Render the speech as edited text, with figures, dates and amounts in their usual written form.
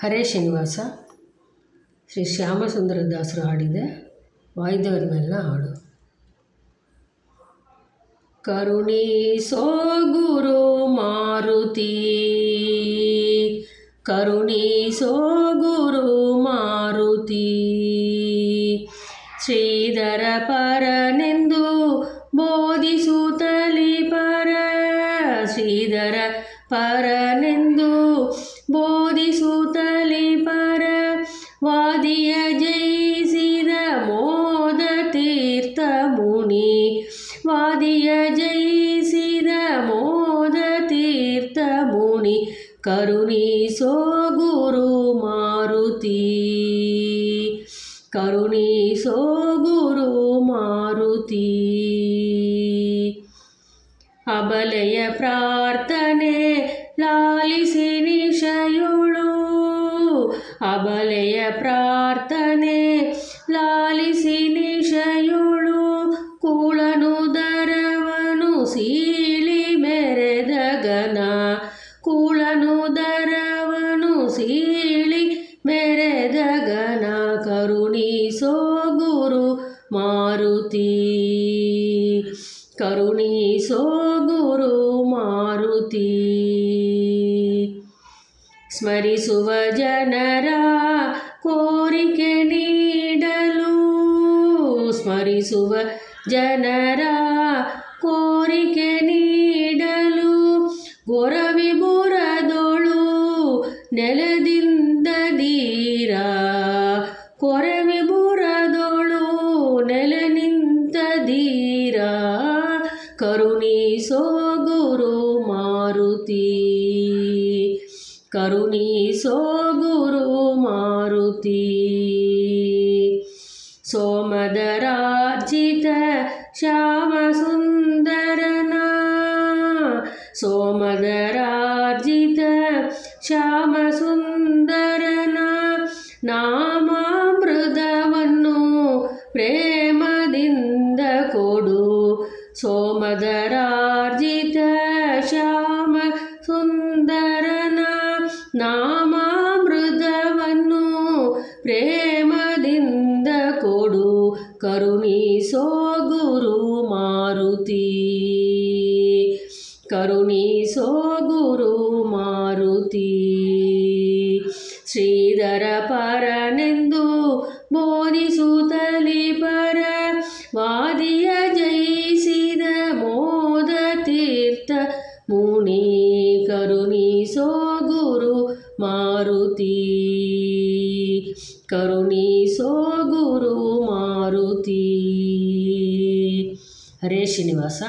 ಹರೇ ಶ್ರೀನಿವಾಸ ಶ್ರೀ ಶ್ಯಾಮಸುಂದರದಾಸರು ಹಾಡಿದ ವಾಯುದೇವರ ಹಾಡು. ಕರುಣಿಸೋ ಗುರು ಮಾರುತಿ, ಕರುಣಿಸೋ ಗುರು ಮಾರುತಿ, ಶ್ರೀಧರ ಪರನೆಂದು ಬೋಧಿಸುತ್ತಲಿ ಪರ, ಶ್ರೀಧರ ಪರನೆಂದು ಬೋಧಿಸುತ್ತಲಿ ಪರ, ವಾದಿಯ ಜಯಿಸಿದ ಮೋದ ತೀರ್ಥ ಮುನಿ, ವಾದಿಯ ಜಯಿಸಿದ ಮೋದ ತೀರ್ಥ ಮುನಿ, ಕರುಣಿಸೋ ಗುರು ಮಾರುತಿ, ಕರುಣಿಸೋ ಗುರು ಮಾರುತಿ. ಅಬಲೆಯ ಪ್ರಾರ್ಥನೆ ಲಾಲಿಸಿ ನಿಶಯುಳು, ಅಬಲೆಯ ಪ್ರಾರ್ಥನೆ ಲಾಲಿಸಿ ನಿಶಯುಳು, ಕೂಳನು ದರವನು ಸೀಳಿ ಮೆರೆದ ಗನ, ಕೂಳನು ದರವನು ಸೀಳಿ ಮೆರೆದ ಗನ, ಕರುಣಿಸೋ ಗುರು ಮಾರುತಿ, ಕರುಣಿಸೋ ಗುರು ಮಾರುತಿ. ಸ್ಮರಿಸುವ ಜನರ ಕೋರಿಕೆ ನೀಡಲು, ಸ್ಮರಿಸುವ ಜನರ ಕೋರಿಕೆ ನೀಡಲು, ಗೊರವಿಬುರದೊಳು ನೆಲದಿಂದ ಧೀರ, ಕೊರವಿಬುರದೊಳು ನೆಲ ನಿಂತ ಧೀರ, ಕರುಣಿಸೋ ಗುರು ಮಾರುತಿ, ಕರುಣಿಸೋ ಗುರು ಮಾರುತಿ. ಸೋಮದರಾರ್ಜಿತ ಶ್ಯಾಮ ಸುಂದರನ, ಸೋಮದರಾರ್ಜಿತ ಶ್ಯಾಮ ಸುಂದರನ, ನಾಮಾಮೃತವನ್ನು ಪ್ರೇಮದಿಂದ ಕೊಡು, ಸೋಮದರಾರ್ಜಿತ ಶ್ಯಾಮ ಸುಂದರನ, ನಾಮಾಮೃತವನ್ನು ಪ್ರೇಮದಿಂದ ಕೊಡು, ಕರುಣಿಸೋ ಗುರು ಮಾರುತಿ, ಕರುಣಿಸೋ ಗುರು ಮಾರುತಿ. ಶ್ರೀಧರ ಪರನೆಂದು ಬೋಧಿಸುತ್ತಲಿ ಪರ, ವಾದಿಯ ಜಯಿಸಿದ ಮೋದ ತೀರ್ಥ ಮುನಿ, ಕರುಣಿಸೋ ಗುರು ಮಾರುತಿ, ಕರುಣಿಸೋ ಗುರು ಮಾರುತಿ. ಹರೇ ಶ್ರೀನಿವಾಸ.